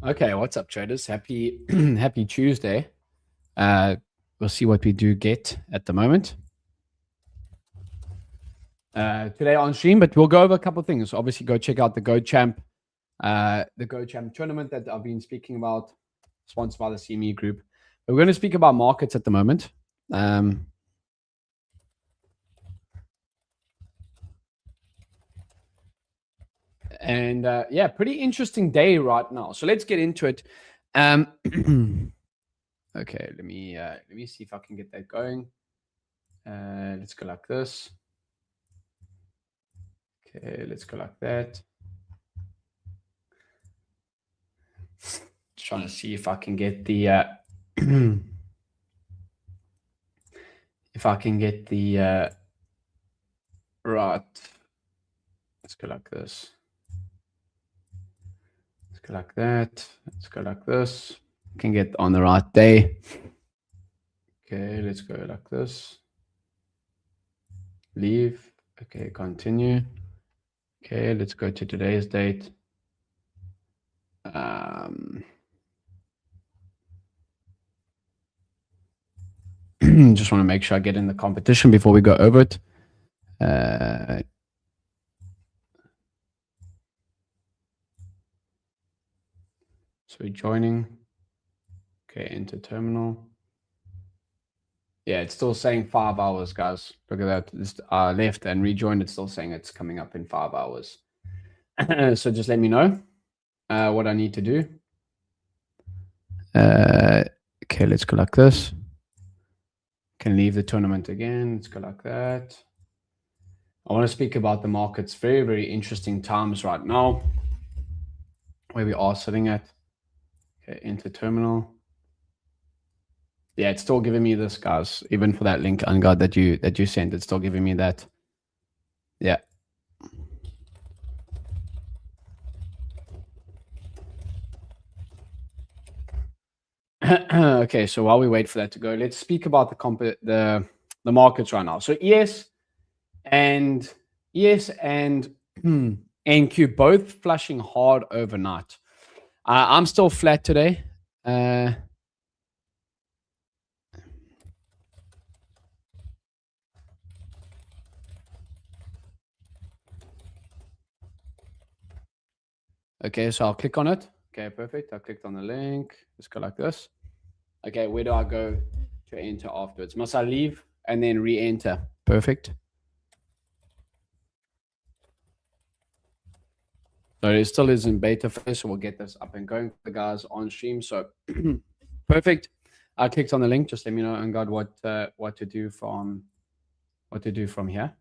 Okay, what's up, traders? Happy happy Tuesday. We'll see what we do get at the moment today on stream, but we'll go over a couple of things. Obviously, go check out the Go Champ tournament that I've been speaking about, sponsored by the CME Group. But we're going to speak about markets at the moment. And yeah, pretty interesting day right now. So let's get into it. Okay, let me see if I can get that going. Let's go like this. Okay, let's go like that. Just trying to see if I can get the right. Let's go like this. Let's go like that. Let's go like this. Can get on the right day. Okay, let's go like this. Leave. Okay, continue. Okay, let's go to today's date. Just want to make sure I get in the competition before we go over it. So we're joining. Okay, enter terminal. Yeah, it's still saying 5 hours, guys. Look at that. Just left and rejoined. It's still saying it's coming up in 5 hours. So just let me know what I need to do. Okay, let's go like this. Can leave the tournament again. Let's go like that. I want to speak about the markets. Very, very interesting times right now where we are sitting at. Okay, enter terminal. Yeah, it's still giving me this, guys. Even for that link, Ungard, that you sent, it's still giving me that. Yeah. Okay, so while we wait for that to go, let's speak about the markets right now. So ES and NQ both flashing hard overnight. I'm still flat today. Okay, so I'll click on it. Okay, perfect. I clicked on the link. Let's go like this. Okay, where do I go to enter afterwards? Must I leave and then re-enter? Perfect. So it still is in beta phase, so we'll get this up and going for the guys on stream. So perfect. I clicked on the link. Just let me know, and God, what to do from here.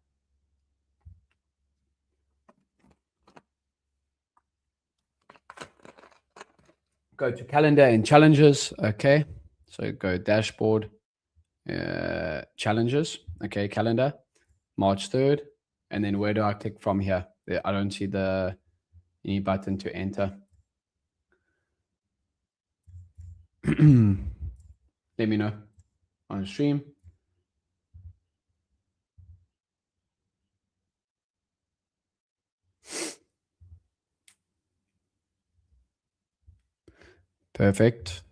Go to calendar and challenges. Okay, so go dashboard, challenges. Okay, calendar, March 3rd, and then where do I click from here? I don't see any button to enter. Let me know on stream. Perfect.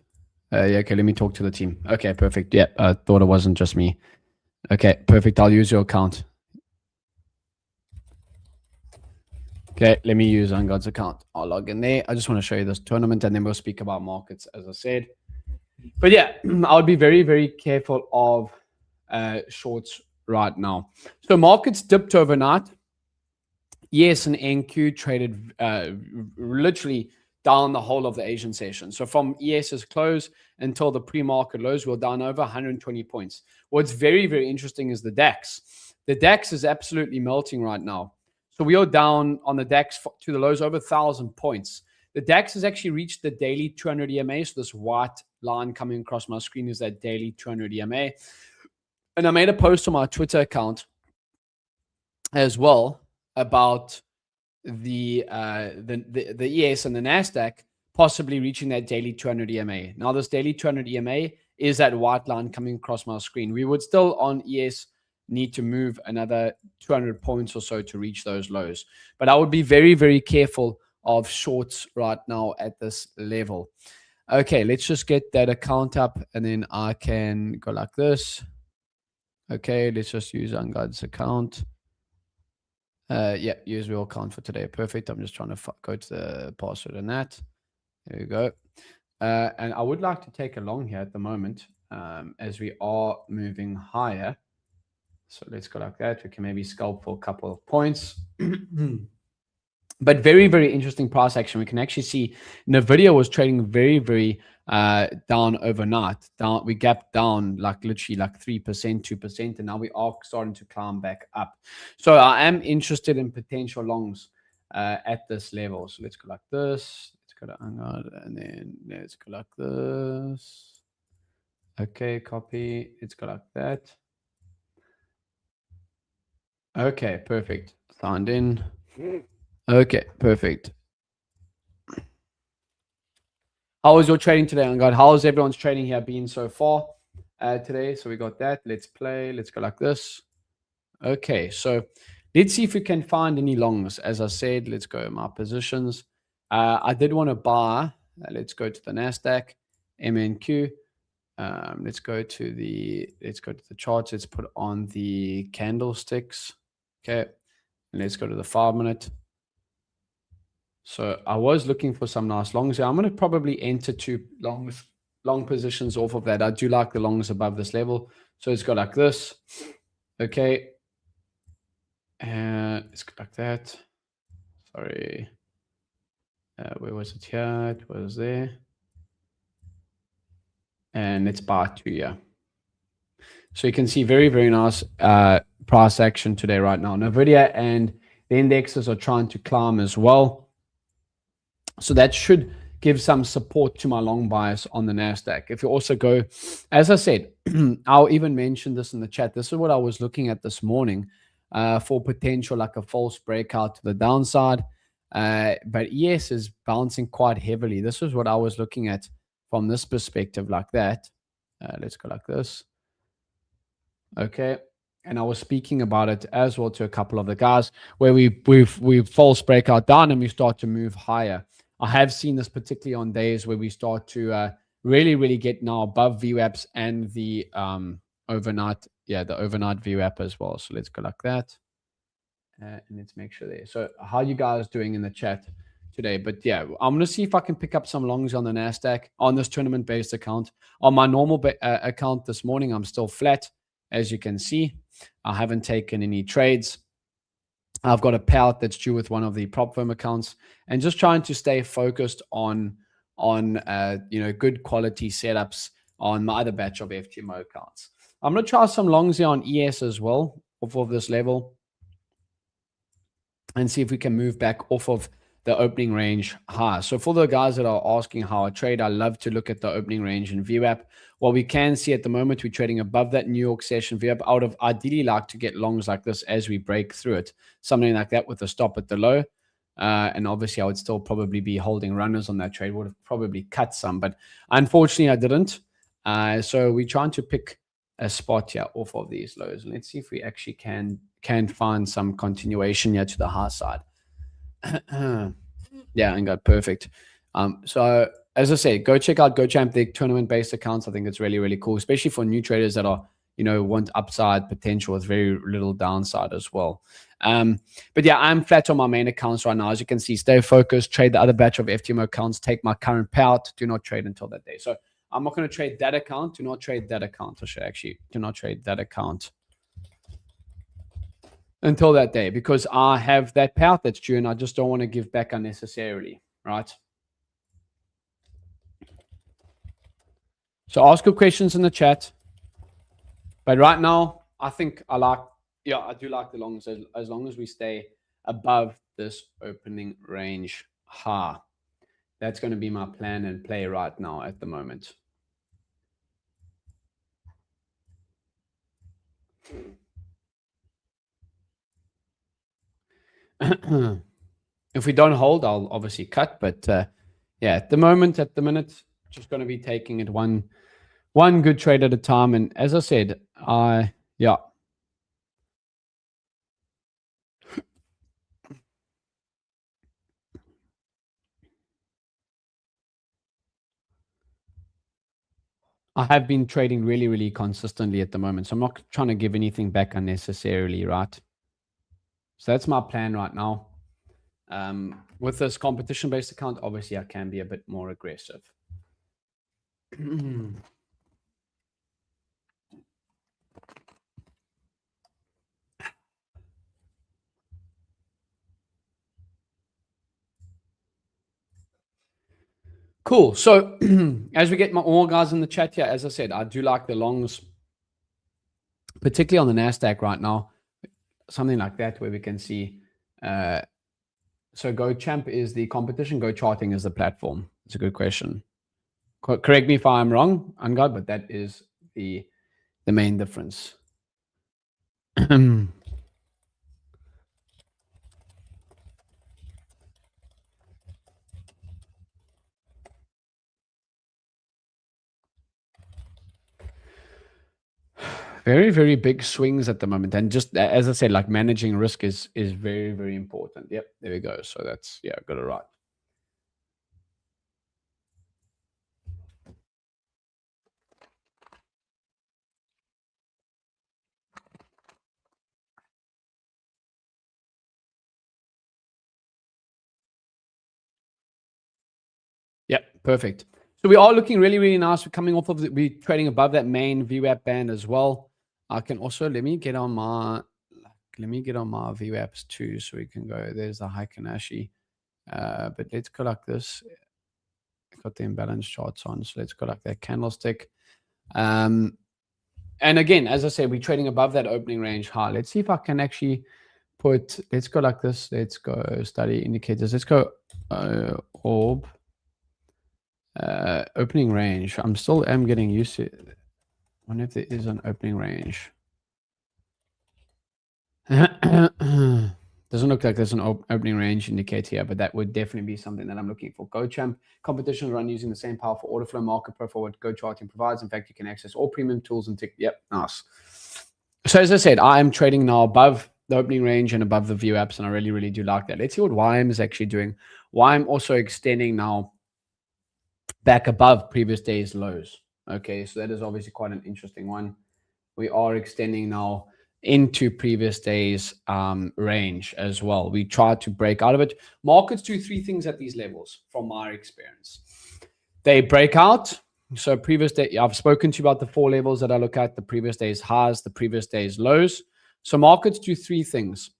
Yeah, okay, let me talk to the team. Okay, perfect. Yeah, I thought it wasn't just me. Okay, perfect. I'll use your account. Okay, let me use Ungod's account. I'll log in there. I just want to show you this tournament, and then we'll speak about markets, as I said. But yeah, I would be very, very careful of shorts right now. So markets dipped overnight. Yes, and NQ traded literally down the whole of the Asian session. So from ES's close until the pre-market lows, we're down over 120 points. What's very, very interesting is the DAX. The DAX is absolutely melting right now. So we are down on the DAX to the lows over 1,000 points. The DAX has actually reached the daily 200 EMA. So this white line coming across my screen is that daily 200 EMA. And I made a post on my Twitter account as well about the ES and the NASDAQ possibly reaching that daily 200 EMA. Now, this daily 200 EMA is that white line coming across my screen. We would still on ES need to move another 200 points or so to reach those lows. But I would be very, very careful of shorts right now at this level. Okay, let's just get that account up and then I can go like this. Okay, let's just use Unguard's account. Yeah, use real account for today. Perfect. I'm just trying to go to the password and that. There we go. And I would like to take a long here at the moment as we are moving higher. So let's go like that. We can maybe scalp for a couple of points. But very, very interesting price action. We can actually see Nvidia was trading very, very down overnight. We gapped down like literally like 3%, 2%, and now we are starting to climb back up. So I am interested in potential longs at this level. So let's go like this. Let's go to Angad, and then let's go like this. Okay, copy. Let's go like that. Okay, perfect. Signed in. Okay, perfect. How was your trading today, Angad? How is everyone's trading here been so far today? So we got that. Let's play. Let's go like this. Okay, so let's see if we can find any longs. As I said, let's go my positions. I did want to buy. Let's go to the Nasdaq, MNQ. Let's go to the charts. Let's put on the candlesticks. Okay, and let's go to the 5-minute. So I was looking for some nice longs here. I'm going to probably enter two long positions off of that. I do like the longs above this level. So it's got like this. Okay. And it's got like that. Sorry. Where was it here? It was there. And let's buy 2 here. So you can see very, very nice price action today right now. Nvidia and the indexes are trying to climb as well. So that should give some support to my long bias on the NASDAQ. If you also go, as I said, I'll even mention this in the chat. This is what I was looking at this morning for potential like a false breakout to the downside. But ES is bouncing quite heavily. This is what I was looking at from this perspective like that. Let's go like this. Okay. And I was speaking about it as well to a couple of the guys where we false breakout down and we start to move higher. I have seen this particularly on days where we start to really, really get now above VWAPs and the overnight, the overnight VWAP as well. So let's go like that. And let's make sure there. So how are you guys doing in the chat today? But yeah, I'm going to see if I can pick up some longs on the NASDAQ on this tournament-based account. On my normal account this morning, I'm still flat, as you can see. I haven't taken any trades. I've got a payout that's due with one of the prop firm accounts and just trying to stay focused on good quality setups on my other batch of FTMO accounts. I'm going to try some longs here on ES as well off of this level and see if we can move back off of the opening range high. So for the guys that are asking how I trade, I love to look at the opening range in VWAP. What we can see at the moment, we're trading above that New York session VWAP. I would have ideally like to get longs like this as we break through it. Something like that with a stop at the low. And obviously, I would still probably be holding runners on that trade. Would have probably cut some, but unfortunately, I didn't. So we're trying to pick a spot here off of these lows. Let's see if we actually can find some continuation here to the high side. Yeah, and got perfect. So as I say, go check out GoChamp, the tournament-based accounts. I think it's really, really cool, especially for new traders that are, want upside potential with very little downside as well. But yeah, I'm flat on my main accounts right now. As you can see, stay focused, trade the other batch of FTMO accounts, take my current payout, do not trade until that day. So I'm not going to trade that account. Do not trade that account. I should actually do not trade that account until that day because I have that payout that's due and I just don't want to give back unnecessarily, right? So ask your questions in the chat. But right now, I think I do like the longs as long as we stay above this opening range high. That's going to be my plan and play right now at the moment. If we don't hold, I'll obviously cut. But yeah, at the minute, just going to be taking it one good trade at a time. And as I said, I have been trading really, really consistently at the moment. So I'm not trying to give anything back unnecessarily, right? So that's my plan right now. With this competition-based account, obviously I can be a bit more aggressive. Cool. So as we get more guys in the chat here, as I said, I do like the longs, particularly on the NASDAQ right now, something like that where we can see. So GoChamp is the competition, Go Charting is the platform. It's a good question. Correct me if I'm wrong, Angad, but that is the main difference. Very, very big swings at the moment. And just as I said, like managing risk is very, very important. Yep, there we go. So that's, yeah, got it right. Yep, perfect. So we are looking really, really nice. We're coming off of we're trading above that main VWAP band as well. I can also let me get on my VWAPs too, so we can go. There's the Heiken-Ashi. But let's go like this. Got the imbalance charts on, so let's go like that candlestick. And again, as I said, we're trading above that opening range high. Let's see if I can actually put. Let's go like this. Let's go study indicators. Let's go orb. Opening range. I'm getting used to it. I wonder if there is an opening range. Doesn't look like there's an opening range indicator here, but that would definitely be something that I'm looking for. GoChamp competitions run using the same powerful order flow market profile what Go Charting provides. In fact, you can access all premium tools and yep, nice. So as I said, I am trading now above the opening range and above the VWAPs, and I really, really do like that. Let's see what YM is actually doing. YM also extending now back above previous days lows. Okay, so that is obviously quite an interesting one. We are extending now into previous days range as well. We try to break out of it. Markets do three things at these levels from my experience. They break out. So previous day, I've spoken to you about the four levels that I look at: the previous day's highs, the previous day's lows. So markets do three things.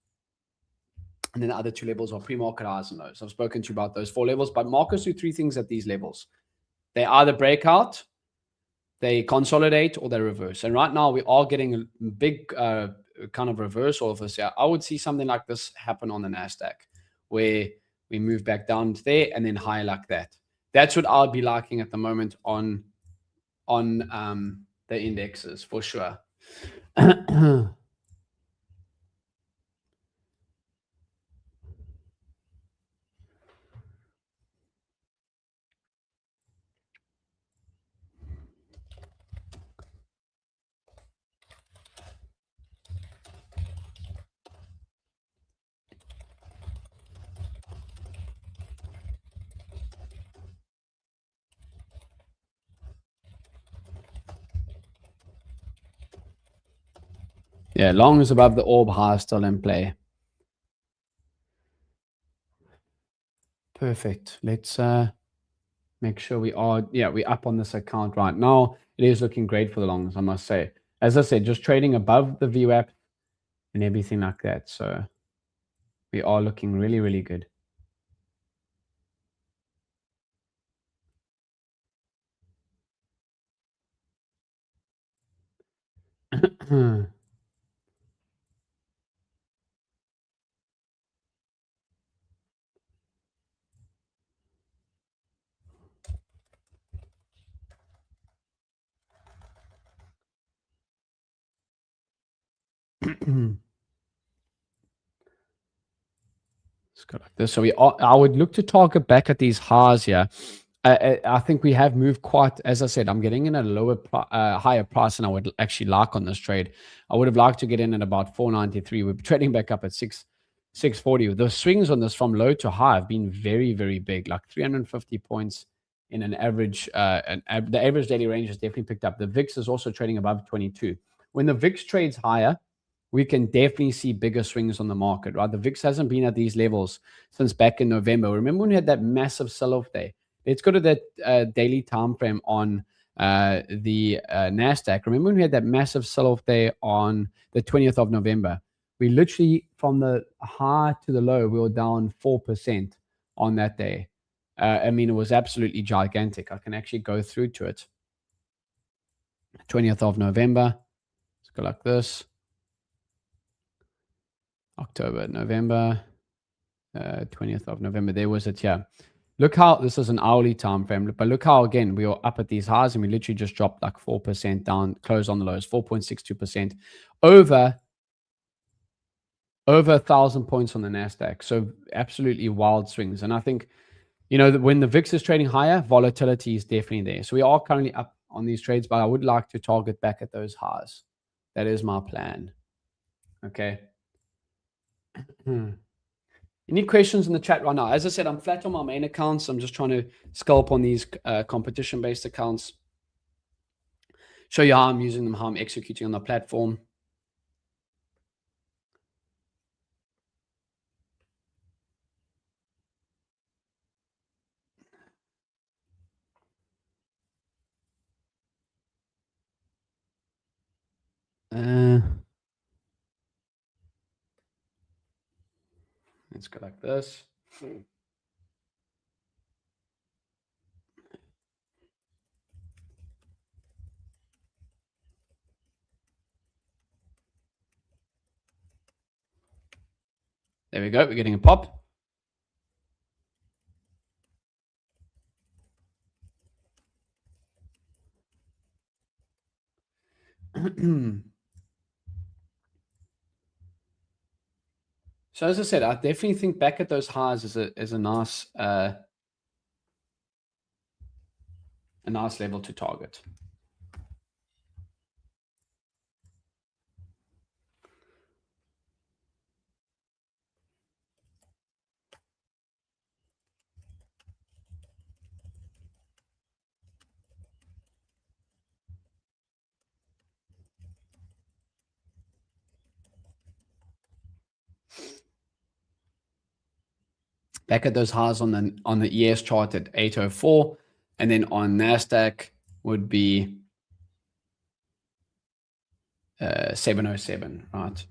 And then the other two levels are pre-market highs and lows. I've spoken to you about those four levels, but markets do three things at these levels. They either break out, they consolidate, or they reverse. And right now we are getting a big kind of reversal of this here. I would see something like this happen on the NASDAQ, where we move back down to there and then higher like that. That's what I'd be liking at the moment on the indexes for sure. Yeah, long is above the orb high still in play. Perfect. Let's make sure we're up on this account right now. It is looking great for the longs, I must say. As I said, just trading above the VWAP and everything like that. So we are looking really, really good. Let's go like this. So I would look to target back at these highs here. I think we have moved quite, as I said, I'm getting in at a higher price than I would actually like on this trade. I would have liked to get in at about 493. We're trading back up at 640. The swings on this from low to high have been very, very big, like 350 points in an average, the average daily range has definitely picked up. The VIX is also trading above 22. When the VIX trades higher, we can definitely see bigger swings on the market, right? The VIX hasn't been at these levels since back in November. Remember when we had that massive sell-off day? Let's go to that daily time frame on the NASDAQ. Remember when we had that massive sell-off day on the 20th of November? We literally, from the high to the low, we were down 4% on that day. I mean, it was absolutely gigantic. I can actually go through to it. 20th of November. Let's go like this. October, November, 20th of November. There was it here. Look how this is an hourly time frame, but look how, again, we were up at these highs and we literally just dropped like 4% down, closed on the lows, 4.62%, over 1,000 points on the NASDAQ. So absolutely wild swings. And I think, when the VIX is trading higher, volatility is definitely there. So we are currently up on these trades, but I would like to target back at those highs. That is my plan. Okay. Any questions in the chat right now? As I said, I'm flat on my main accounts. I'm just trying to scalp on these competition-based accounts. Show you how I'm using them, how I'm executing on the platform. Let's go like this. There we go. We're getting a pop. So as I said, I definitely think back at those highs is a nice level to target. Back at those highs on the ES chart at 804, and then on NASDAQ would be 707, right?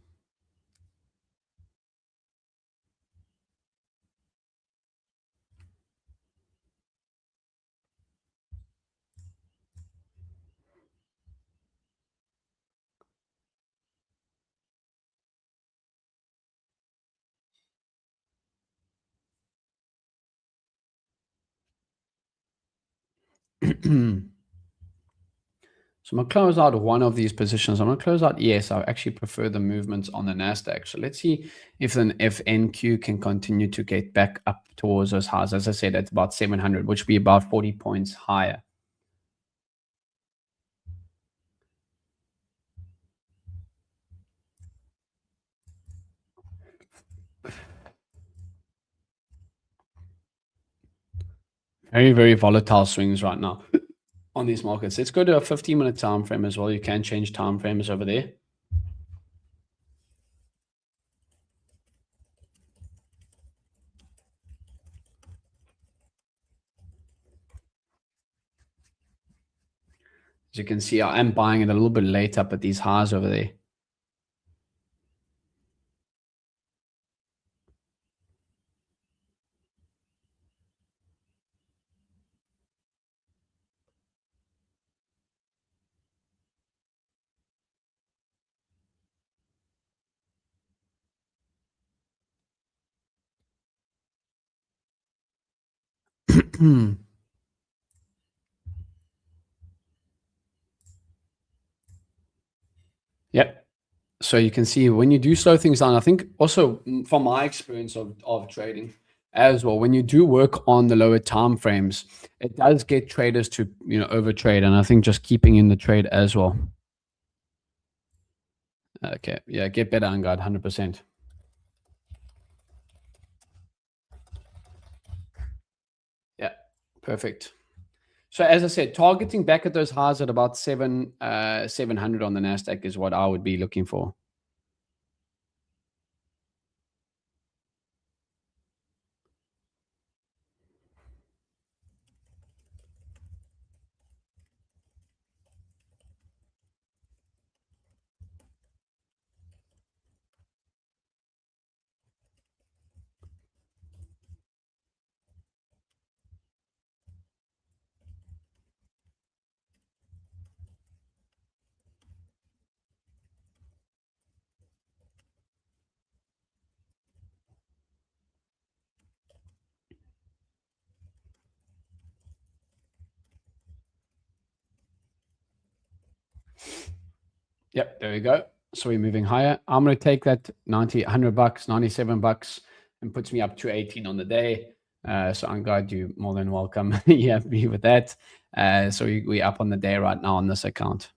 So I'm going to close out one of these positions. I'm going to close out ES. I actually prefer the movements on the NASDAQ. So let's see if an FNQ can continue to get back up towards those highs. As I said, it's about 700, which would be about 40 points higher. Very, very volatile swings right now on these markets. Let's go to a 15-minute time frame as well. You can change time frames over there. As you can see, I am buying it a little bit late up at these highs over there. Yep. So you can see when you do slow things down, I think also from my experience of trading as well, when you do work on the lower time frames, it does get traders to overtrade, and I think just keeping in the trade as well. Okay, yeah, get better on guard, 100%. Yeah, perfect. So as I said, targeting back at those highs at about 700 on the Nasdaq is what I would be looking for. Yep, there we go. So we're moving higher. I'm going to take that 90, 100 bucks, 97 bucks, and puts me up to 18 on the day. So I'm glad you're more than welcome. You have me with that. So we're up on the day right now on this account.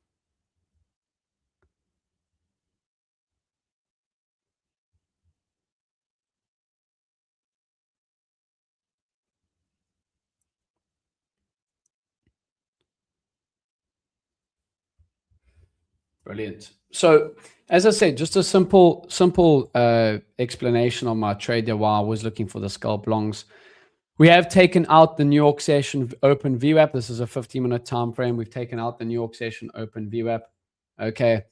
Brilliant. So as I said, just a simple explanation on my trade there while I was looking for the scalp longs. We have taken out the New York session open VWAP. This is a 15-minute time frame. We've taken out the New York session open VWAP. Okay.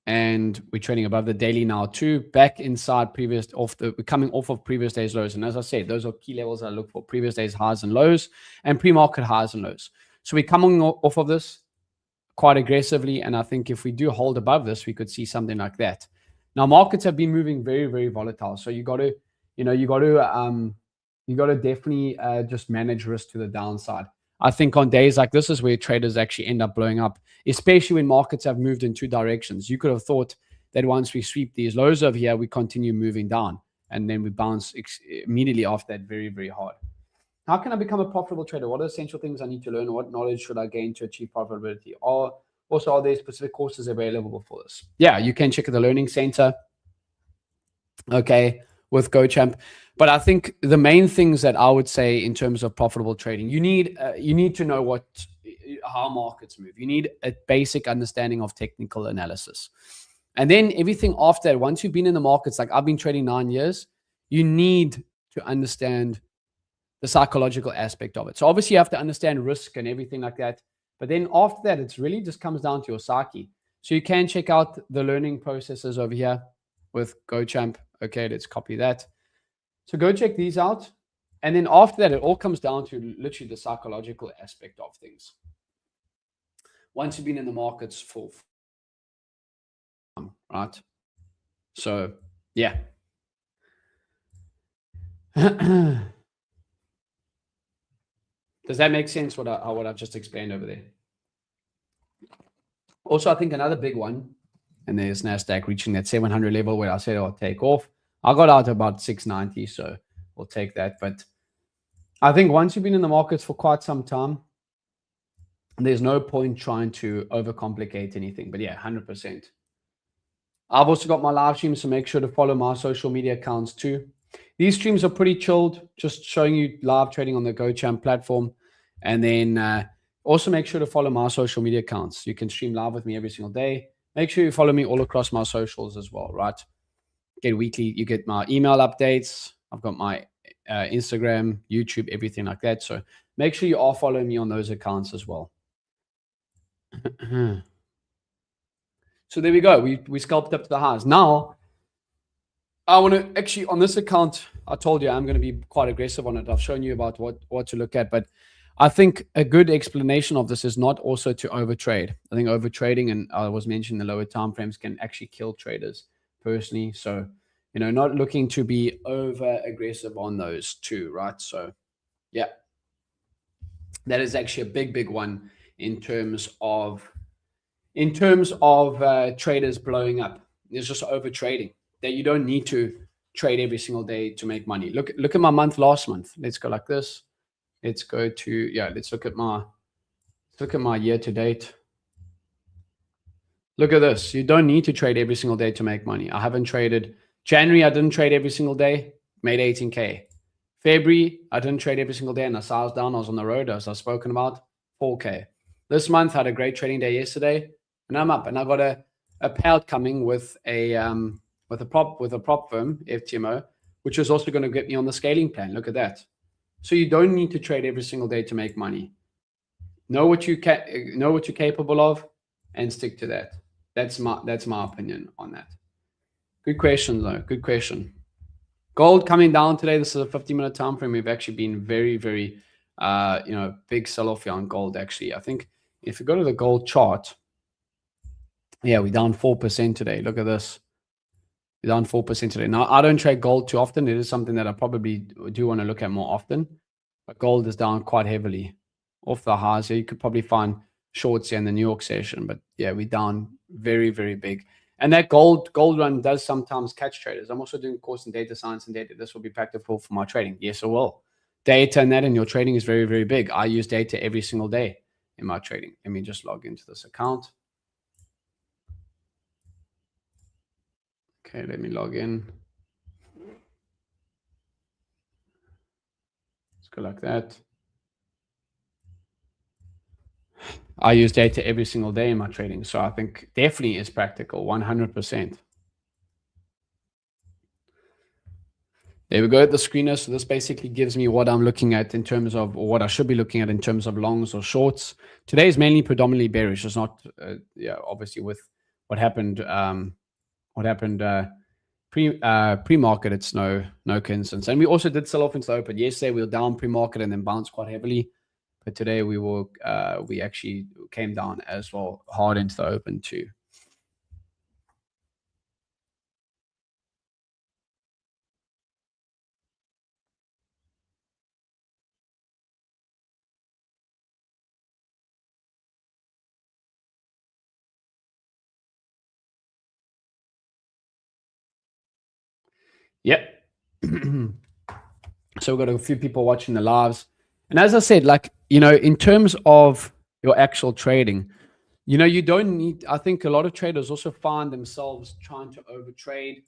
And we're trading above the daily now too, back inside we're coming off of previous days lows. And as I said, those are key levels I look for: previous days highs and lows and pre-market highs and lows. So we're coming off of this quite aggressively. And I think if we do hold above this, we could see something like that. Now, markets have been moving very, very volatile. So you got to definitely just manage risk to the downside. I think on days like this is where traders actually end up blowing up, especially when markets have moved in two directions. You could have thought that once we sweep these lows over here, we continue moving down, and then we bounce immediately off that very, very hard. How can I become a profitable trader? What are essential things I need to learn? What knowledge should I gain to achieve profitability? Are there specific courses available for this? Yeah, you can check at the Learning Center, okay, with GoChamp. But I think the main things that I would say in terms of profitable trading, you need to know how markets move. You need a basic understanding of technical analysis. And then everything after that, once you've been in the markets, like I've been trading 9 years, you need to understand the psychological aspect of it. So obviously you have to understand risk and everything like that. But then after that, it really just comes down to your psyche. So you can check out the learning processes over here with GoChamp. Okay, let's copy that. So go check these out. And then after that, it all comes down to literally the psychological aspect of things. Once you've been in the markets for, right? So, yeah. Does that make sense, what I've just explained over there? Also, I think another big one, and there's NASDAQ reaching that 700 level where I said I'll take off. I got out about 690, so we'll take that. But I think once you've been in the markets for quite some time, there's no point trying to overcomplicate anything. But yeah, 100%. I've also got my live streams, so make sure to follow my social media accounts too. These streams are pretty chilled, just showing you live trading on the GoChamp platform. And then also make sure to follow my social media accounts. You can stream live with me every single day. Make sure you follow me all across my socials as well, right? Get weekly, you get my email updates. I've got my Instagram, YouTube, everything like that. So make sure you are following me on those accounts as well. So there we go. We scalped up to the highs. Now, I want to actually, on this account, I told you I'm going to be quite aggressive on it. I've shown you about what to look at, but I think a good explanation of this is not also to overtrade. I think overtrading, and I was mentioning the lower time frames, can actually kill traders personally. So, not looking to be over aggressive on those too, right? So, yeah, that is actually a big one in terms of traders blowing up. It's just over trading that you don't need to trade every single day to make money. Look at my month last month. Let's go like this. Let's go to, let's look at my year to date. Look at this. You don't need to trade every single day to make money. I haven't traded January. I didn't trade every single day, made 18K. February, I didn't trade every single day and I was down. I was on the road, as I've spoken about, 4K. This month, I had a great trading day yesterday, and I'm up. And I got a payout coming with a prop firm, FTMO, which is also going to get me on the scaling plan. Look at that. So you don't need to trade every single day to make money. Know what you're capable of, and stick to that. That's my opinion on that. Good question, though. Good question. Gold coming down today. This is a 50-minute time frame. We've actually been very, very, big sell-off here on gold. Actually, I think if you go to the gold chart, yeah, we're down 4% today. Look at this. We're down 4% today. Now, I don't trade gold too often. It is something that I probably do want to look at more often. But gold is down quite heavily off the highs. So you could probably find shorts here in the New York session. But yeah, we're down very, very big. And that gold run does sometimes catch traders. I'm also doing a course in data science and data. This will be practical for my trading. Yes, it will. Data and that in your trading is very, very big. I use data every single day in my trading. Let me just log into this account. Okay, let me log in. Let's go like that. I use data every single day in my trading. So I think definitely is practical, 100%. There we go, the screener. So this basically gives me what I'm looking at in terms of, or what I should be looking at in terms of longs or shorts. Today is mainly predominantly bearish. It's not, obviously with what happened pre-market, it's no coincidence. And we also did sell off into the open. Yesterday we were down pre-market and then bounced quite heavily. But today we actually came down as well, hard into the open too. Yep. So we've got a few people watching the lives. And as I said, in terms of your actual trading, you don't need, I think a lot of traders also find themselves trying to overtrade,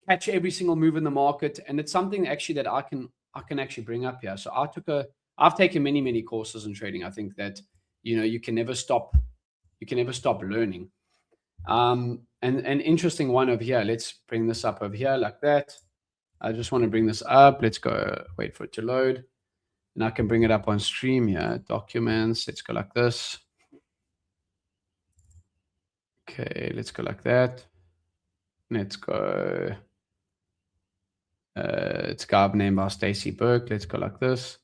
catch every single move in the market. And it's something actually that I can actually bring up here. So I've taken many, many courses in trading. I think that, you can never stop learning. An interesting one over here. Let's bring this up over here like that. I just want to bring this up. Let's go wait for it to load. And I can bring it up on stream here. Documents. Let's go like this. Okay, let's go like that. Let's go. It's a guy named by Stacy Burke. Let's go like this.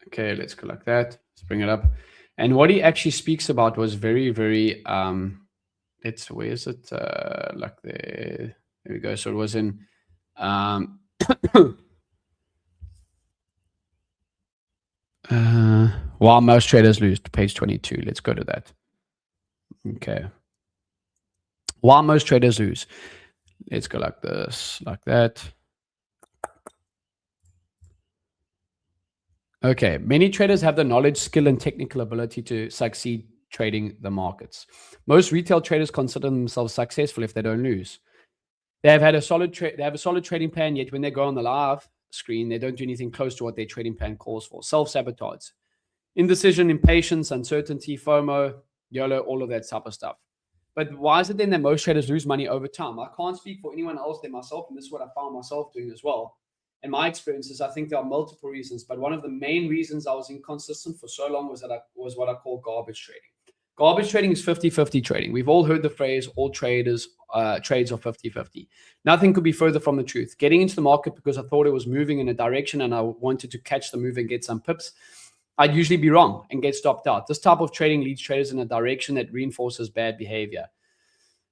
Okay, let's go like that. Let's bring it up. And what he actually speaks about was very, very, where is it? Like there we go. So it was in, while most traders lose, to page 22. Let's go to that. Okay. While most traders lose, let's go like this, like that. Okay, many traders have the knowledge, skill, and technical ability to succeed trading the markets. Most retail traders consider themselves successful if they don't lose. They have a solid trading plan, yet when they go on the live screen, they don't do anything close to what their trading plan calls for. Self-sabotage, indecision, impatience, uncertainty, FOMO, YOLO, all of that type of stuff. But why is it then that most traders lose money over time? I can't speak for anyone else than myself, and this is what I found myself doing as well. And my experiences, I think there are multiple reasons, but one of the main reasons I was inconsistent for so long was what I call garbage trading. Garbage trading is 50-50 trading. We've all heard the phrase, all traders trades are 50-50. Nothing could be further from the truth. Getting into the market because I thought it was moving in a direction and I wanted to catch the move and get some pips, I'd usually be wrong and get stopped out. This type of trading leads traders in a direction that reinforces bad behavior.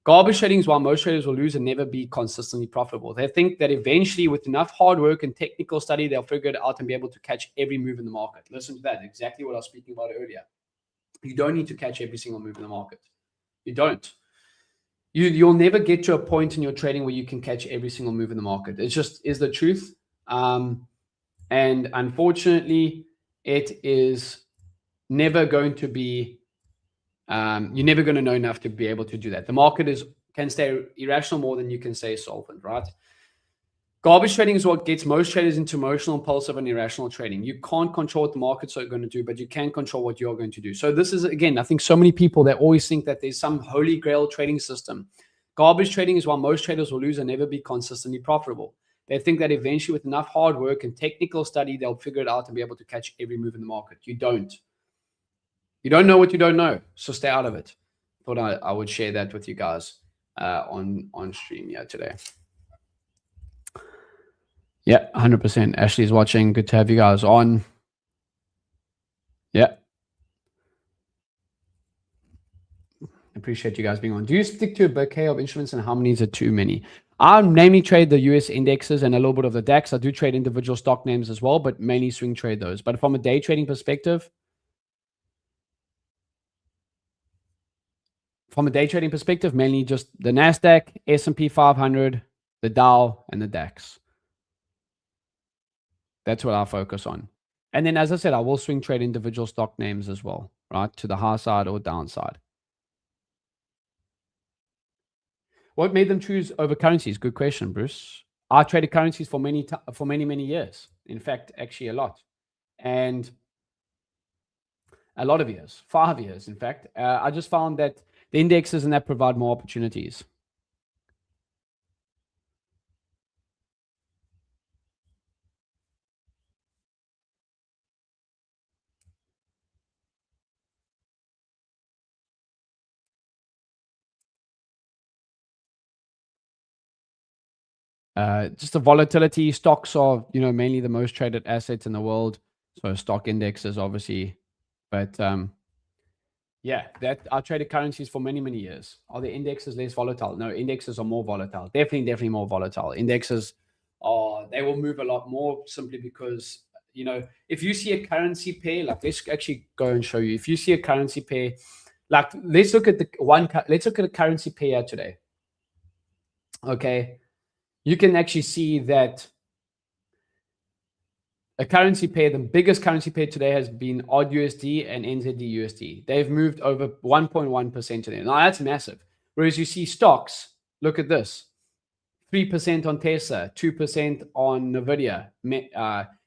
Garbage trading is why most traders will lose and never be consistently profitable. They think that eventually, with enough hard work and technical study, they'll figure it out and be able to catch every move in the market. Listen to that. Exactly what I was speaking about earlier. You don't need to catch every single move in the market. You don't. You'll never get to a point in your trading where you can catch every single move in the market. It just is the truth. And unfortunately, it is never going to be, you're never going to know enough to be able to do that. The market can stay irrational more than you can stay solvent, right? Garbage trading is what gets most traders into emotional, impulsive, and irrational trading. You can't control what the markets are going to do, but you can control what you're going to do. So this is, again, I think so many people that always think that there's some holy grail trading system. Garbage trading is why most traders will lose and never be consistently profitable. They think that eventually, with enough hard work and technical study, they'll figure it out and be able to catch every move in the market. You don't. You don't know what you don't know, so stay out of it. Thought I would share that with you guys on stream today. Yeah, 100%. Ashley's watching. Good to have you guys on. Yeah. Appreciate you guys being on. Do you stick to a bouquet of instruments, and how many is it too many? I mainly trade the US indexes and a little bit of the DAX. I do trade individual stock names as well, but mainly swing trade those. But from a day trading perspective, mainly just the NASDAQ, S&P 500, the Dow, and the DAX. That's what I focus on. And then, as I said, I will swing trade individual stock names as well, right? To the high side or downside. What made them choose over currencies? Good question, Bruce. I traded currencies for many years. In fact, actually a lot. And a lot of years, 5 years, in fact. I just found that the indexes and that provide more opportunities. Just the volatility. Stocks are, mainly the most traded assets in the world. So stock indexes, obviously. But yeah, that I traded currencies for many years. Are the indexes less volatile? No, indexes are more volatile. Definitely more volatile. Indexes they will move a lot more simply because if you see a currency pair, like let's actually go and show you. If you see a currency pair, like let's look at a currency pair today. Okay, you can actually see that a currency pair, the biggest currency pair today has been odd USD and NZD USD. They've moved over 1.1% today. Now that's massive. Whereas you see stocks, look at this, 3% on Tesla, 2% on Nvidia.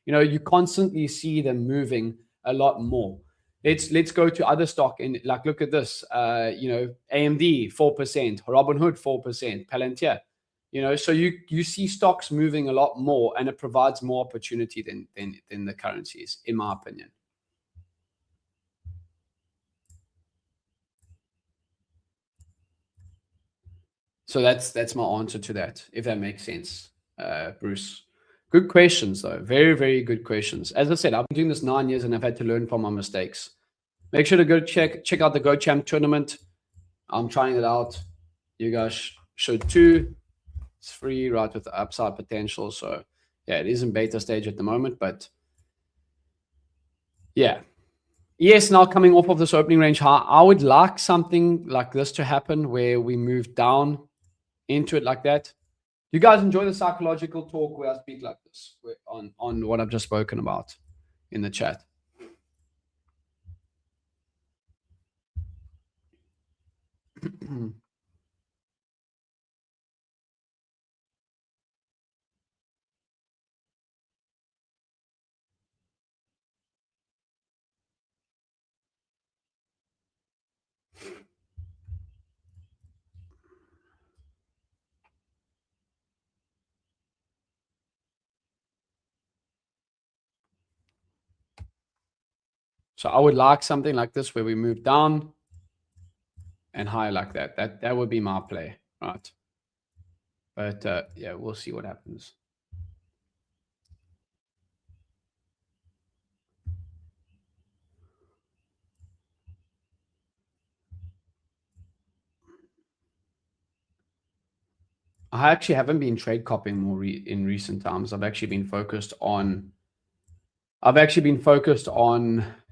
You constantly see them moving a lot more. Let's go to other stock and like look at this. AMD 4%, Robinhood 4%, Palantir. So you see stocks moving a lot more, and it provides more opportunity than the currencies, in my opinion. So that's my answer to that, if that makes sense, Bruce. Good questions, though. Very, very good questions. As I said, I've been doing this 9 years, and I've had to learn from my mistakes. Make sure to go check out the Go Champ tournament. I'm trying it out. You guys should too. It's free, right, with the upside potential. So yeah, it is in beta stage at the moment, but yeah. Yes, now coming off of this opening range high, I would like something like this to happen where we move down into it like that. You guys enjoy the psychological talk where I speak like this on what I've just spoken about in the chat? So I would like something like this where we move down and high like that. That would be my play, right? But yeah, we'll see what happens. I actually haven't been trade copying more in recent times. I've actually been focused on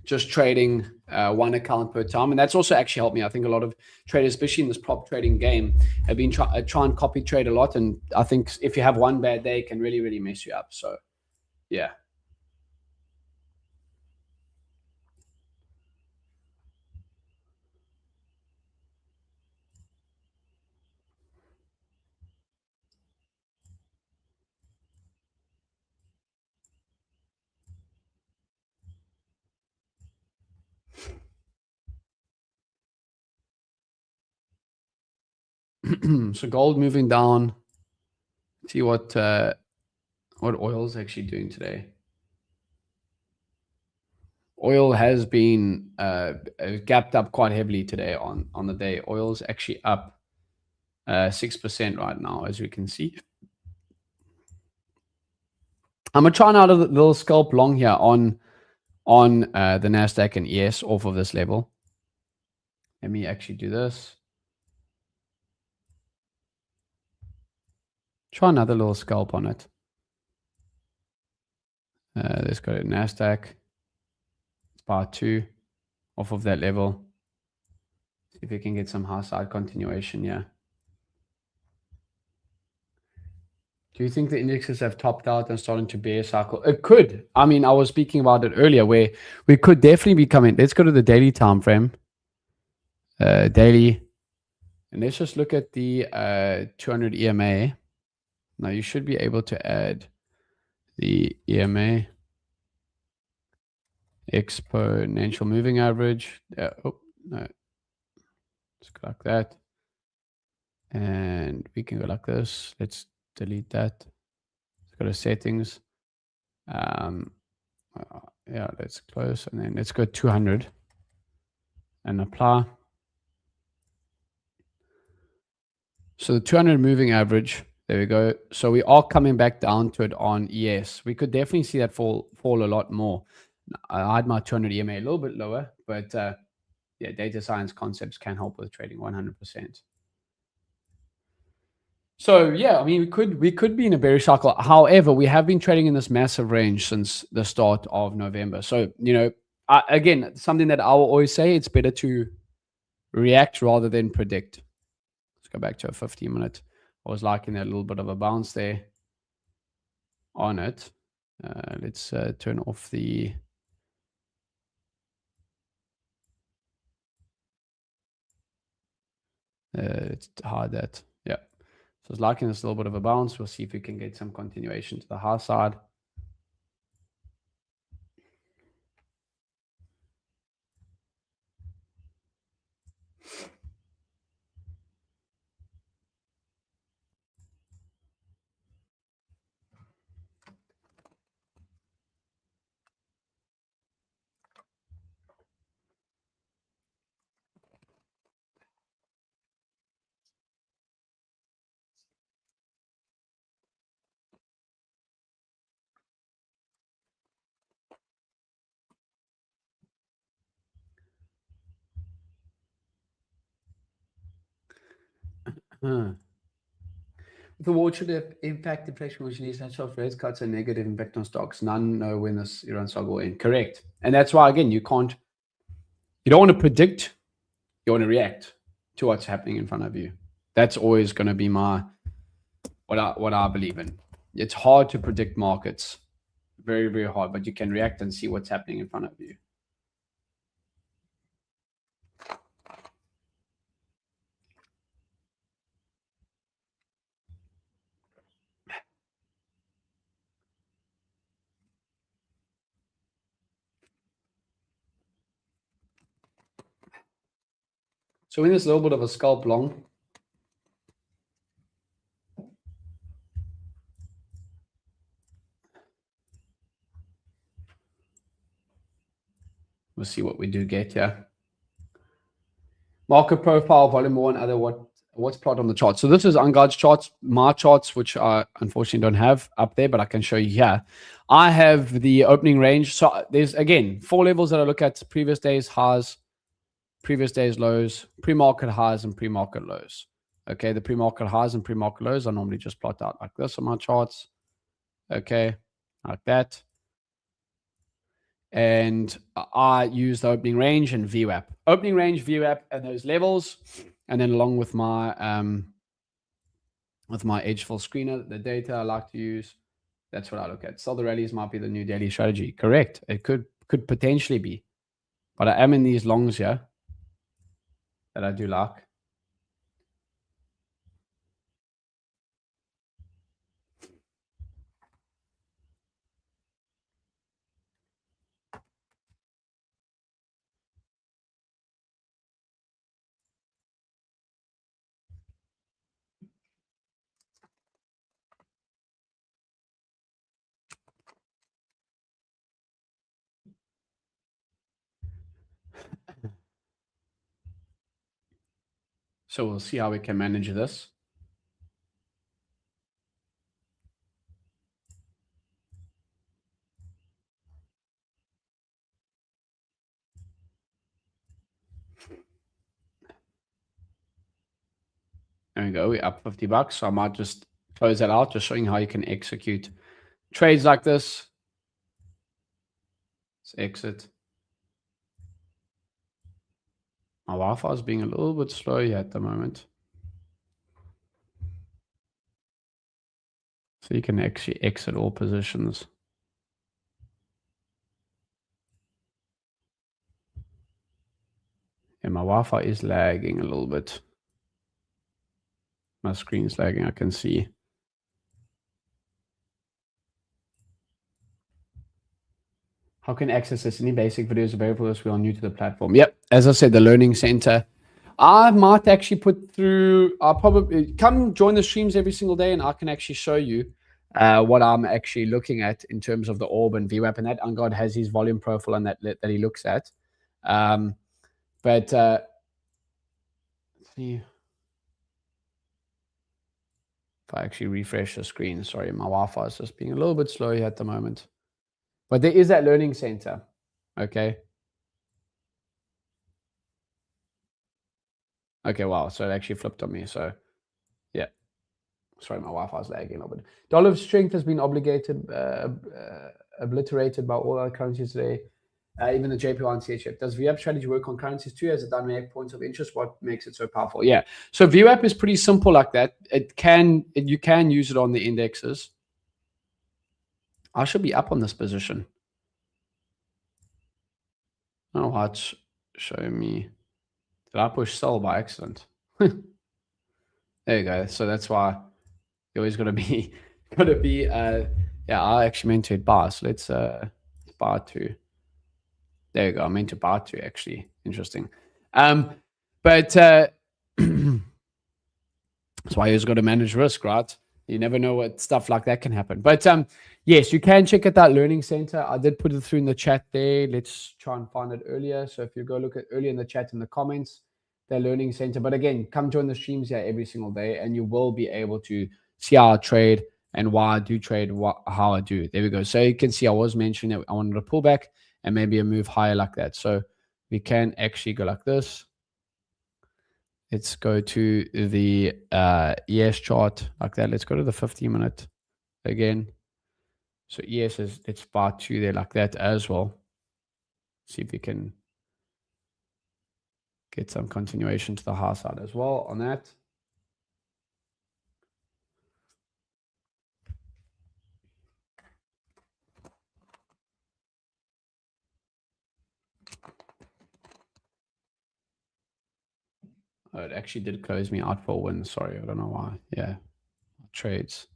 just trading one account per time, and that's also actually helped me. I think a lot of traders, especially in this prop trading game, have been try and copy trade a lot, and I think if you have one bad day, it can really mess you up. So yeah. So gold moving down. See what oil's actually doing today. Oil has been gapped up quite heavily today on the day. Oil's actually up 6% right now, as we can see. I'm gonna try another little scalp long here on the Nasdaq and ES off of this level. Let me actually do this. Try another little scalp on it. Let's go to Nasdaq. It's part 2 off of that level. See if we can get some high side continuation. Yeah. Do you think the indexes have topped out and starting to bear cycle? It could. I mean, I was speaking about it earlier where we could definitely be coming. Let's go to the daily time frame. Daily. And let's just look at the 200 EMA. Now you should be able to add the EMA exponential moving average. Oh, no. Let's go like that. And we can go like this. Let's delete that. Let's go to settings. Yeah, let's close. And then let's go 200 and apply. So the 200 moving average, there we go. So we are coming back down to it on ES. We could definitely see that fall a lot more. I had my 200 EMA a little bit lower, but yeah, data science concepts can help with trading 100%. So yeah, I mean, we could be in a bearish cycle. However, we have been trading in this massive range since the start of November. So again, something that I will always say, it's better to react rather than predict. Let's go back to a 15-minute. I was liking that little bit of a bounce there on it. Let's turn off the let's hide that. Yeah. So it's liking this little bit of a bounce. We'll see if we can get some continuation to the high side. The war should impact inflation, which needs to show rate cuts and negative impact on stocks. None know when this Iran saga will end. Correct. And that's why, again, you don't want to predict, you want to react to what's happening in front of you. That's always going to be what I believe in. It's hard to predict markets. Very, very hard, but you can react and see what's happening in front of you. So in this little bit of a scalp long, we'll see what we do get here. Market profile, volume 1, other what's plot on the chart. So this is Unguard's charts, my charts, which I unfortunately don't have up there, but I can show you here. I have the opening range. So there's, again, 4 levels that I look at: previous days highs, previous days lows, pre-market highs, and pre-market lows. Okay, the pre-market highs and pre-market lows I normally just plot out like this on my charts. Okay, like that. And I use the opening range and VWAP. Opening range, VWAP, and those levels. And then along with my edge full screener, the data I like to use, that's what I look at. Sell the rallies might be the new daily strategy. Correct. It could potentially be. But I am in these longs here that I do like. So we'll see how we can manage this. There we go. We're up $50. So I might just close that out, just showing how you can execute trades like this. Let's exit. My Wi-Fi is being a little bit slow here at the moment. So you can actually exit all positions. And my Wi-Fi is lagging a little bit. My screen's lagging, I can see. How can access this? Any basic videos available to us? We are new to the platform. Yep. As I said, the Learning Center. I might actually put through, I'll probably come join the streams every single day and I can actually show you what I'm actually looking at in terms of the orb and VWAP, and that Ungod has his volume profile and that he looks at. Let's see if I actually refresh the screen. Sorry, my Wi-Fi is just being a little bit slow here at the moment. But there is that Learning Center. Okay. Okay, wow. So it actually flipped on me. So yeah. Sorry, my Wi-Fi is lagging a little bit. Dollar strength has been obliterated by all other currencies today. Even the JPY and CHF. Does VWAP strategy work on currencies too as a dynamic point of interest? What makes it so powerful? Yeah. So VWAP is pretty simple like that. You can use it on the indexes. I should be up on this position. Oh, what's showing me? Did I push sell by accident? There you go. So that's why you're always gonna be yeah, I actually meant to hit buy. So let's buy two. There you go. I meant to buy two actually. Interesting. But that's why you've got to manage risk, right? You never know what stuff like that can happen. But yes, you can check out that Learning Center. I did put it through in the chat there. Let's try and find it earlier. So if you go look at earlier in the chat in the comments, the Learning Center. But again, come join the streams here every single day and you will be able to see how I trade and why I do trade, how I do. There we go. So you can see I was mentioning that I wanted to pull back and maybe a move higher like that. So we can actually go like this. Let's go to the ES chart like that. Let's go to the 50-minute again. So ES is, let's buy two there like that as well. See if we can get some continuation to the high side as well on that. Oh, it actually did close me out for a win. Sorry, I don't know why. Yeah, trades.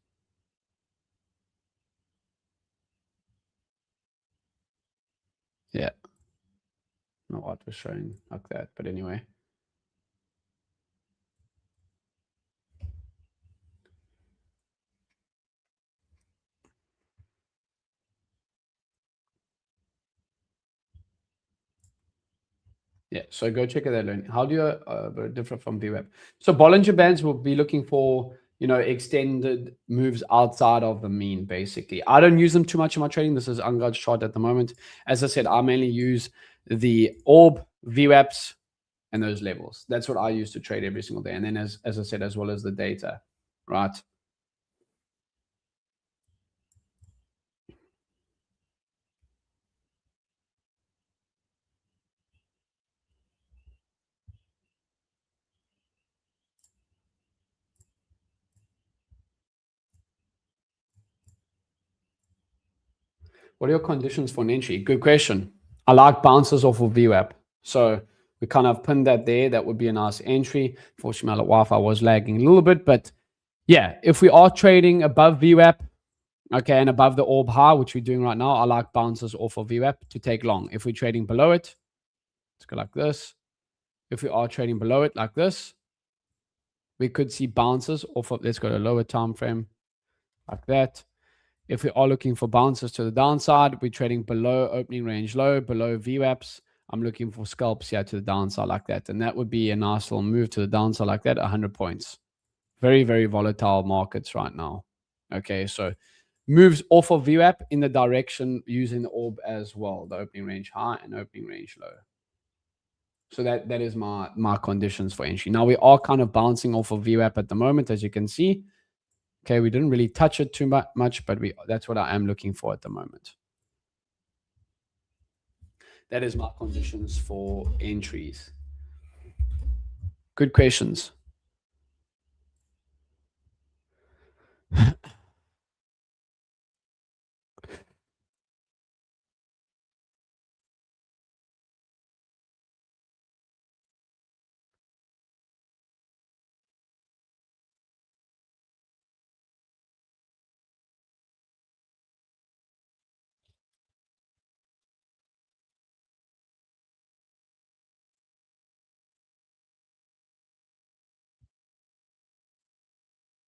Yeah. Not what was showing like that, but anyway. Yeah, so go check it out. Learn. How do you differ from VWAP? So Bollinger Bands will be looking for, extended moves outside of the mean, basically. I don't use them too much in my trading. This is Ungod's chart at the moment. As I said, I mainly use the orb, VWAPs, and those levels. That's what I use to trade every single day. And then as I said, as well as the data, right? What are your conditions for an entry? Good question. I like bounces off of VWAP. So we kind of pinned that there. That would be a nice entry. Fortunately, my Wi-Fi was lagging a little bit. But yeah, if we are trading above VWAP, okay, and above the orb high, which we're doing right now, I like bounces off of VWAP to take long. If we're trading below it, let's go like this. If we are trading below it like this, we could see bounces off of, let's go to lower time frame like that. If we are looking for bounces to the downside, we're trading below opening range low, below VWAPs. I'm looking for scalps here to the downside like that. And that would be a nice little move to the downside like that, 100 points. Very, very volatile markets right now. Okay, so moves off of VWAP in the direction using the orb as well, the opening range high and opening range low. So that is my conditions for entry. Now we are kind of bouncing off of VWAP at the moment, as you can see. Okay, we didn't really touch it too much, but that's what I am looking for at the moment. That is my conditions for entries. Good questions.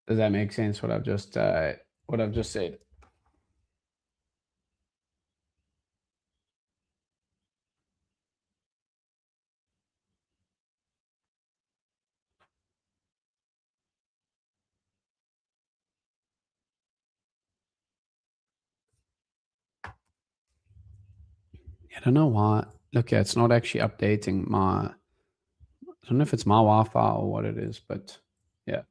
Does that make sense? What I've just said. I don't know why. Look, yeah, it's not actually updating my. I don't know if it's my Wi-Fi or what it is, but yeah.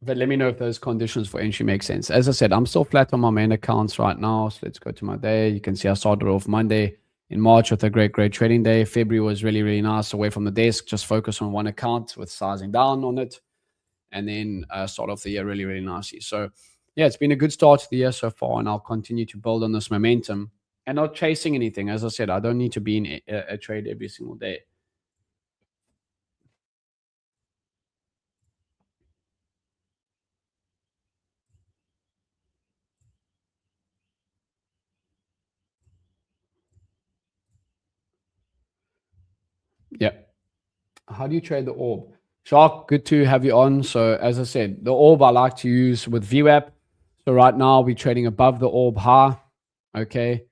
But let me know if those conditions for entry make sense. As I said, I'm still flat on my main accounts right now. So let's go to my day. You can see I started off Monday in March with a great trading day. February was really, really nice away from the desk. Just focus on one account with sizing down on it. And then start off the year really, really nicely. So yeah, it's been a good start to the year so far. And I'll continue to build on this momentum and not chasing anything. As I said, I don't need to be in a trade every single day. Yeah. How do you trade the orb? Shark, good to have you on. So as I said, the orb I like to use with VWAP. So right now we're trading above the orb high. Okay.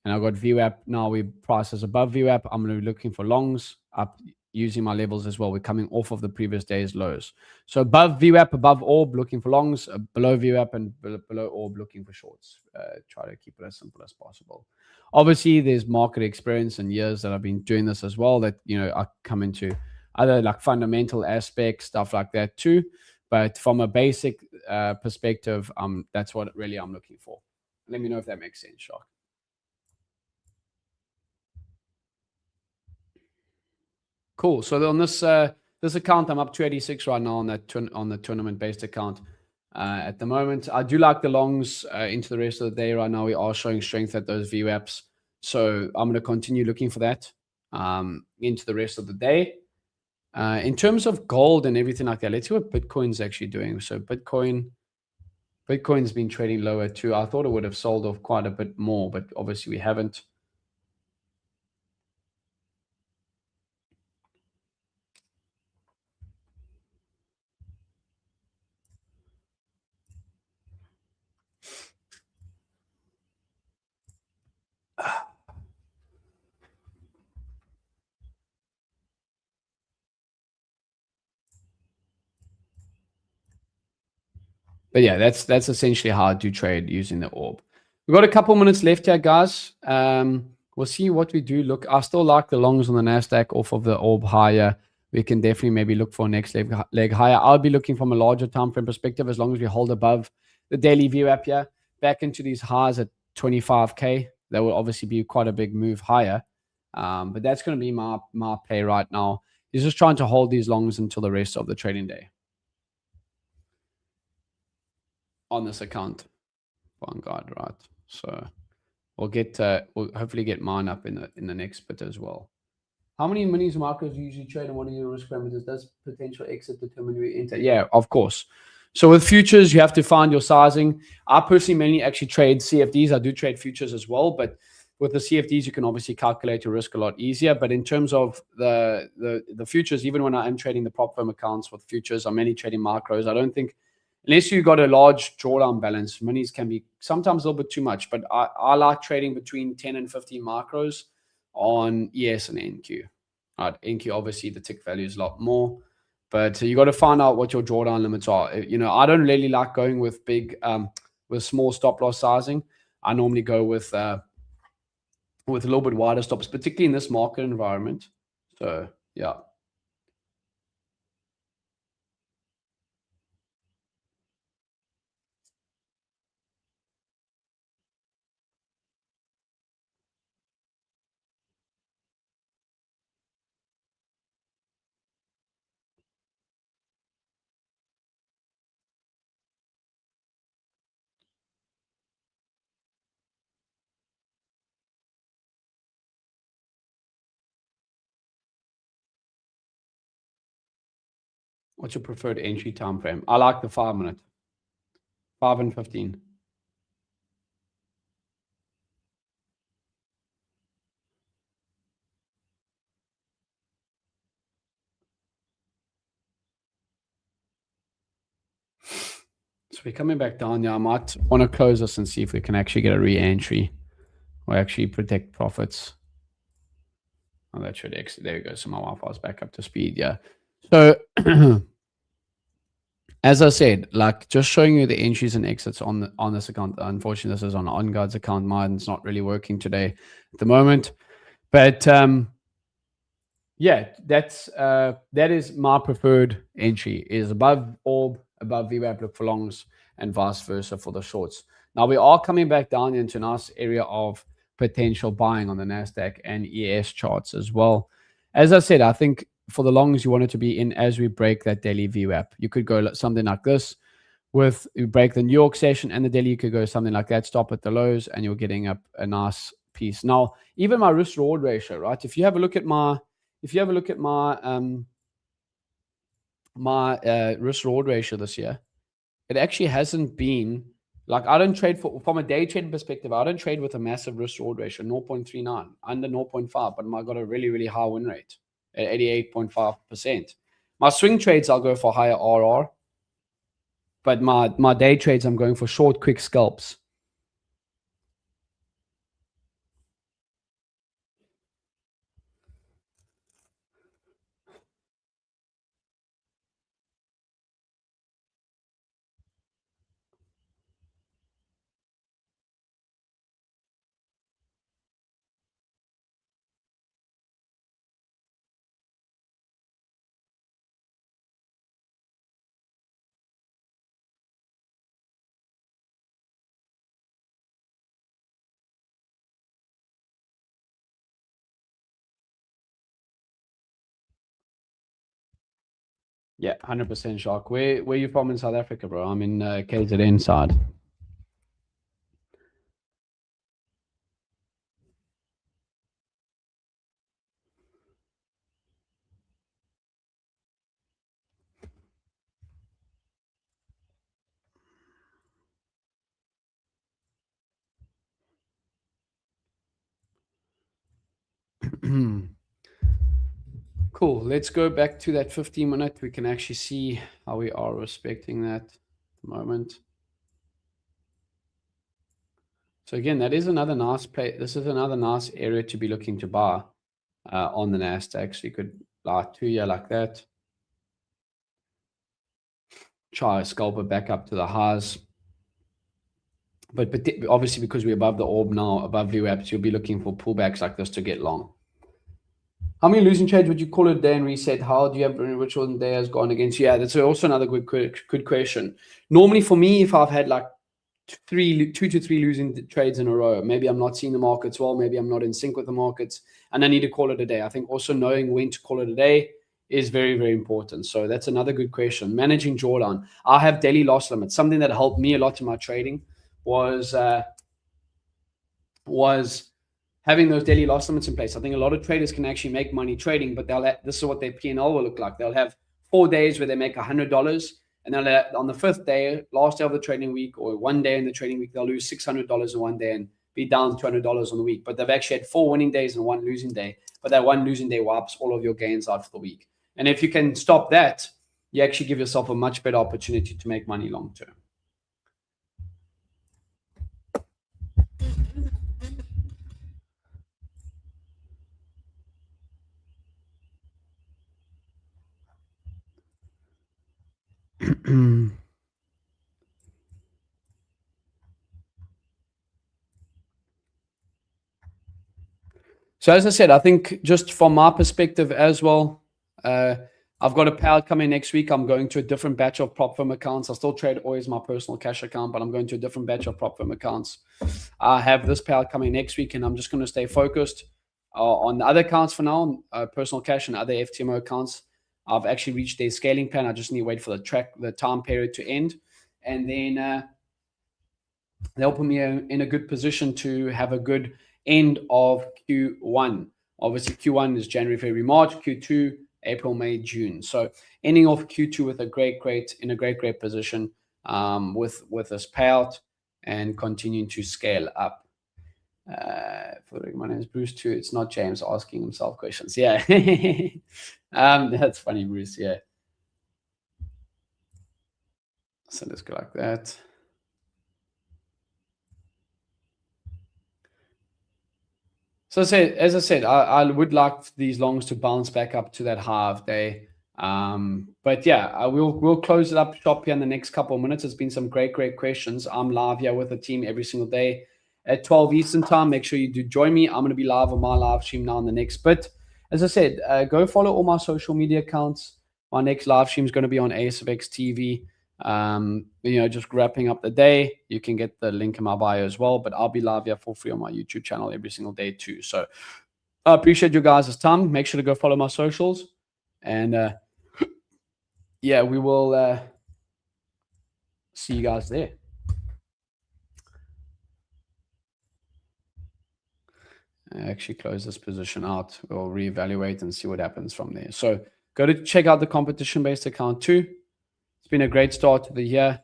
And I've got VWAP. Now we prices above VWAP. I'm going to be looking for longs up using my levels as well. We're coming off of the previous day's lows. So above VWAP, above orb, looking for longs, below VWAP and below orb, looking for shorts. Try to keep it as simple as possible. Obviously, there's market experience and years that I've been doing this as well that, I come into other like fundamental aspects, stuff like that too. But from a basic perspective, that's what really I'm looking for. Let me know if that makes sense, Shark. Cool. So on this account, I'm up to 86 right now on the tournament based account. At the moment, I do like the longs into the rest of the day. Right now, we are showing strength at those VWAPs, so I'm going to continue looking for that into the rest of the day. In terms of gold and everything like that, let's see what Bitcoin's actually doing. So Bitcoin's been trading lower too. I thought it would have sold off quite a bit more, but obviously we haven't. But yeah, that's essentially how I do trade using the orb. We've got a couple minutes left here, guys. We'll see what we do. Look, I still like the longs on the NASDAQ off of the orb higher. We can definitely maybe look for a next leg higher. I'll be looking from a larger time frame perspective as long as we hold above the daily VWAP here, back into these highs at 25K. That will obviously be quite a big move higher. But that's going to be my play right now. Is just trying to hold these longs until the rest of the trading day on this account. Vanguard, right? So we'll hopefully get mine up in the next bit as well. How many minis markers you usually trade and what are your risk parameters? Does potential exit determine where you enter? Yeah, of course. So with futures, you have to find your sizing. I personally mainly actually trade CFDs. I do trade futures as well, but with the CFDs, you can obviously calculate your risk a lot easier. But in terms of the futures, even when I am trading the prop firm accounts with futures, I'm mainly trading macros. I don't think, unless you've got a large drawdown balance, minis can be sometimes a little bit too much. But I like trading between 10 and 15 macros on ES and NQ. NQ, obviously, the tick value is a lot more. But you got to find out what your drawdown limits are. I don't really like going with with small stop loss sizing. I normally go with a little bit wider stops, particularly in this market environment. So, yeah. What's your preferred entry time frame? I like the 5 minute, 5 and 15. So we're coming back down here. I might want to close this and see if we can actually get a re-entry or actually protect profits. Oh, that should exit. There we go. So my Wi-Fi is back up to speed. Yeah. So as I said, like just showing you the entries and exits on this account. Unfortunately, this is on OnGuard's account. Mine's not really working today at the moment. But yeah, that is my preferred entry, is above orb, above VWAP, look for longs, and vice versa for the shorts. Now we are coming back down into a nice area of potential buying on the NASDAQ and ES charts as well. As I said, I think for the longs, you want it to be in as we break that daily VWAP. You could go something like this. With you break the New York session and the daily, you could go something like that, stop at the lows, and you're getting up a nice piece. Now, even my risk reward ratio, right? If you have a look at my risk reward ratio this year, it actually hasn't been like, I don't trade from a day trading perspective. I don't trade with a massive risk reward ratio, 0.39, under 0.5, but I got a really, really high win rate at 88.5%. My swing trades, I'll go for higher RR, but my day trades, I'm going for short, quick scalps. Yeah, 100% shock. Where you from in South Africa, bro? I'm in KZN side. Cool. Let's go back to that 15-minute. We can actually see how we are respecting that at the moment. So again, that is another nice play. This is another nice area to be looking to buy on the NASDAQ. So you could buy 2 year like that. Try a scalper back up to the highs. But obviously, because we're above the orb now, above VWAPs, you'll be looking for pullbacks like this to get long. How many losing trades would you call it a day and reset? How do you have which one day has gone against you? Yeah, that's also another good question. Normally for me, if I've had like 2 to 3 losing trades in a row, maybe I'm not seeing the markets well, maybe I'm not in sync with the markets, and I need to call it a day. I think also knowing when to call it a day is very, very important. So that's another good question. Managing drawdown. I have daily loss limits. Something that helped me a lot in my trading was having those daily loss limits in place. I think a lot of traders can actually make money trading, but this is what their P&L will look like. They'll have 4 days where they make $100, and they'll on the 5th day, last day of the trading week, or 1 day in the trading week, they'll lose $600 in 1 day, and be down $200 on the week. But they've actually had 4 winning days and 1 losing day. But that 1 losing day wipes all of your gains out for the week. And if you can stop that, you actually give yourself a much better opportunity to make money long term. So as I said, I think just from my perspective as well, I've got a payout coming next week. I'm going to a different batch of prop firm accounts. I still trade always my personal cash account, but I'm going to a different batch of prop firm accounts. I have this payout coming next week, and I'm just going to stay focused on the other accounts for now, personal cash and other FTMO accounts. I've actually reached their scaling plan. I just need to wait for the time period to end, and then they'll put me in a good position to have a good end of Q1. Obviously, Q1 is January, February, March. Q2, April, May, June. So ending off Q2 with a great position with this payout and continuing to scale up. My name is Bruce too. It's not James asking himself questions. Yeah. That's funny, Bruce. Yeah. So let's go like that. So as I said, I would like these longs to bounce back up to that half day. But yeah, we'll close it up shop here in the next couple of minutes. It's been some great questions. I'm live here with the team every single day at 12 Eastern time. Make sure you do join me. I'm going to be live on my live stream now in the next bit. As I said, go follow all my social media accounts. My next live stream is going to be on ASFX TV. Just wrapping up the day. You can get the link in my bio as well, but I'll be live here for free on my YouTube channel every single day too. So I appreciate you guys' time. Make sure to go follow my socials, and yeah, we will see you guys there. I actually close this position out. We'll reevaluate and see what happens from there. So go to check out the competition-based account too. It's been a great start to the year.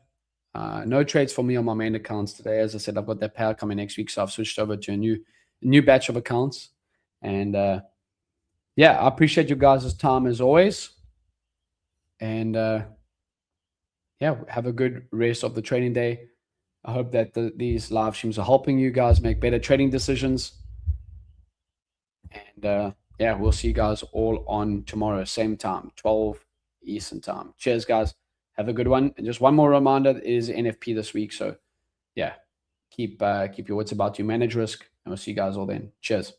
No trades for me on my main accounts today. As I said, I've got that payout coming next week, so I've switched over to a new batch of accounts. And yeah, I appreciate you guys' time as always. And yeah, have a good rest of the trading day. I hope that these live streams are helping you guys make better trading decisions. And yeah, we'll see you guys all on tomorrow, same time, 12 Eastern time. Cheers, guys. Have a good one. And just one more reminder, it is NFP this week. So yeah, keep your wits about you, manage risk, and we'll see you guys all then. Cheers.